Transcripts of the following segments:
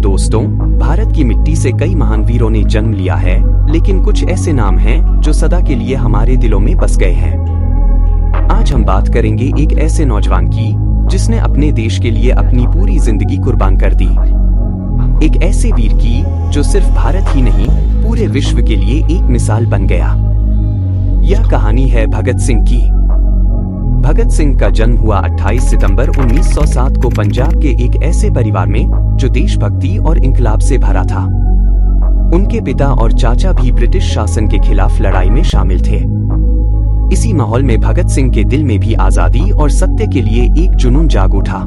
दोस्तों, भारत की मिट्टी से कई महान वीरों ने जन्म लिया है, लेकिन कुछ ऐसे नाम हैं जो सदा के लिए हमारे दिलों में बस गए हैं। आज हम बात करेंगे एक ऐसे नौजवान की जिसने अपने देश के लिए अपनी पूरी जिंदगी कुर्बान कर दी। एक ऐसे वीर की जो सिर्फ भारत ही नहीं, पूरे विश्व के लिए एक मिसाल बन गया। यह कहानी है भगत सिंह की। भगत सिंह का जन्म हुआ 28 सितंबर 1907 को पंजाब के एक ऐसे परिवार में जो देशभक्ति और इंकलाब से भरा था। उनके पिता और चाचा भी ब्रिटिश शासन के खिलाफ लड़ाई में शामिल थे। इसी माहौल में भगत सिंह के दिल में भी आजादी और सत्य के लिए एक जुनून जाग उठा।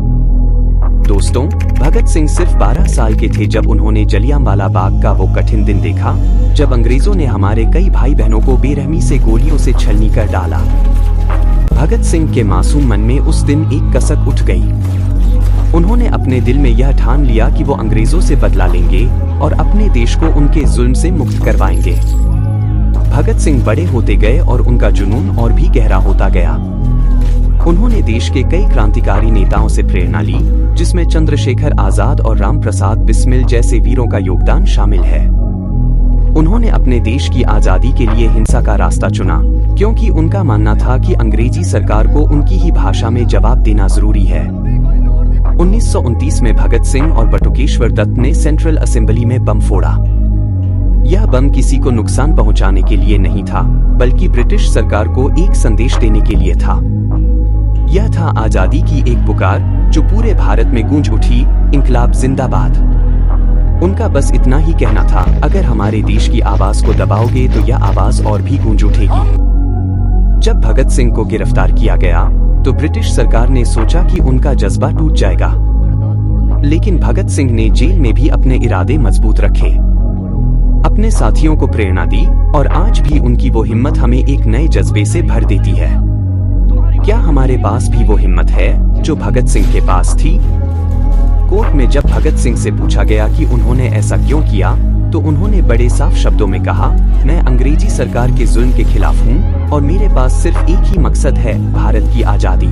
दोस्तों, भगत सिंह सिर्फ 12 साल के थे जब उन्होंने जलियांवाला बाग का वो कठिन दिन देखा, जब अंग्रेजों ने हमारे कई भाई बहनों को बेरहमी से गोलियों से छलनी कर डाला। भगत सिंह के मासूम मन में उस दिन एक कसक उठ गई। उन्होंने अपने दिल में यह ठान लिया कि वो अंग्रेजों से बदला लेंगे और अपने देश को उनके जुल्म से मुक्त करवाएंगे। भगत सिंह बड़े होते गए और उनका जुनून और भी गहरा होता गया। उन्होंने देश के कई क्रांतिकारी नेताओं से प्रेरणा ली, जिसमें चंद्रशेखर आजाद और राम प्रसाद बिस्मिल जैसे वीरों का योगदान शामिल है। उन्होंने अपने देश की आजादी के लिए हिंसा का रास्ता चुना, क्योंकि उनका मानना था कि अंग्रेजी सरकार को उनकी ही भाषा में जवाब देना जरूरी है। 1929 में भगत सिंह और बटुकेश्वर दत्त ने सेंट्रल असेंबली में बम फोड़ा। यह बम किसी को नुकसान पहुंचाने के लिए नहीं था, बल्कि ब्रिटिश सरकार को एक संदेश देने के लिए था। यह था आजादी की एक पुकार जो पूरे भारत में गूंज उठी, इंकलाब जिंदाबाद। उनका बस इतना ही कहना था, अगर हमारे देश की आवाज को दबाओगे तो यह आवाज और भी गूंज उठेगी। जब भगत सिंह को गिरफ्तार किया गया तो ब्रिटिश सरकार ने सोचा कि उनका जज्बा टूट जाएगा, लेकिन भगत सिंह ने जेल में भी अपने इरादे मजबूत रखे, अपने साथियों को प्रेरणा दी और आज भी उनकी वो हिम्मत हमें एक नए जज्बे से भर देती है। क्या हमारे पास भी वो हिम्मत है जो भगत सिंह के पास थी? कोर्ट में जब भगत सिंह से पूछा गया कि उन्होंने ऐसा क्यों किया, तो उन्होंने बड़े साफ शब्दों में कहा, मैं अंग्रेजी सरकार के जुल्म के खिलाफ हूँ और मेरे पास सिर्फ एक ही मकसद है, भारत की आजादी।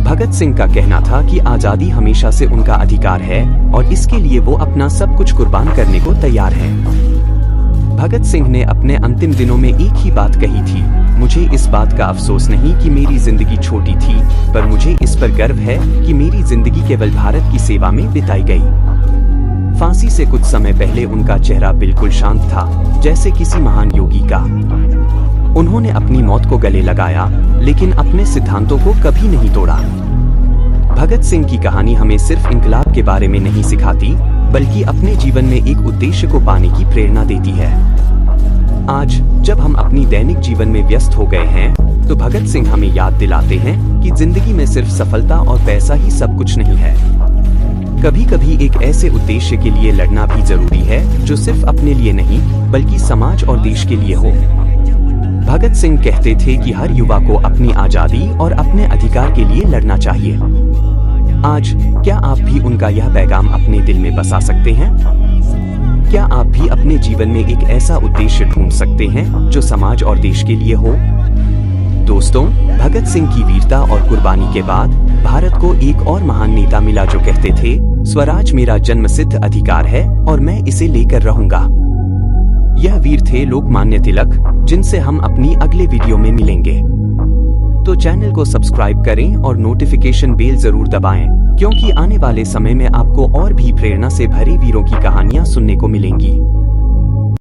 भगत सिंह का कहना था कि आजादी हमेशा से उनका अधिकार है और इसके लिए वो अपना सब कुछ कुर्बान करने को तैयार है। भगत सिंह ने अपने अंतिम दिनों में एक ही बात कही थी, मुझे इस बात का अफसोस नहीं कि मेरी जिंदगी छोटी थी, पर मुझे इस पर गर्व है कि मेरी जिंदगी केवल भारत की सेवा में बिताई गई। फांसी से कुछ समय पहले उनका चेहरा बिल्कुल शांत था, जैसे किसी महान योगी का। उन्होंने अपनी मौत को गले लगाया, लेकिन अपने सिद्धांतों को कभी नहीं तोड़ा। भगत सिंह की कहानी हमें सिर्फ इंकलाब के बारे में नहीं सिखाती, बल्कि अपने जीवन में एक उद्देश्य को पाने की प्रेरणा देती है। आज जब हम अपनी दैनिक जीवन में व्यस्त हो गए हैं, तो भगत सिंह हमें याद दिलाते हैं कि जिंदगी में सिर्फ सफलता और पैसा ही सब कुछ नहीं है। कभी कभी एक ऐसे उद्देश्य के लिए लड़ना भी जरूरी है जो सिर्फ अपने लिए नहीं, बल्कि समाज और देश के लिए हो। भगत सिंह कहते थे कि हर युवा को अपनी आजादी और अपने अधिकार के लिए लड़ना चाहिए। आज क्या आप भी उनका यह पैगाम अपने दिल में बसा सकते हैं? क्या आप भी अपने जीवन में एक ऐसा उद्देश्य ढूंढ सकते हैं जो समाज और देश के लिए हो? दोस्तों, भगत सिंह की वीरता और कुर्बानी के बाद भारत को एक और महान नेता मिला जो कहते थे, स्वराज मेरा जन्मसिद्ध अधिकार है और मैं इसे लेकर रहूंगा। यह वीर थे लोकमान्य तिलक, जिनसे हम अपनी अगले वीडियो में मिलेंगे। तो चैनल को सब्सक्राइब करें और नोटिफिकेशन बेल जरूर दबाएं, क्योंकि आने वाले समय में आपको और भी प्रेरणा से भरे वीरों की कहानियां सुनने को मिलेंगी।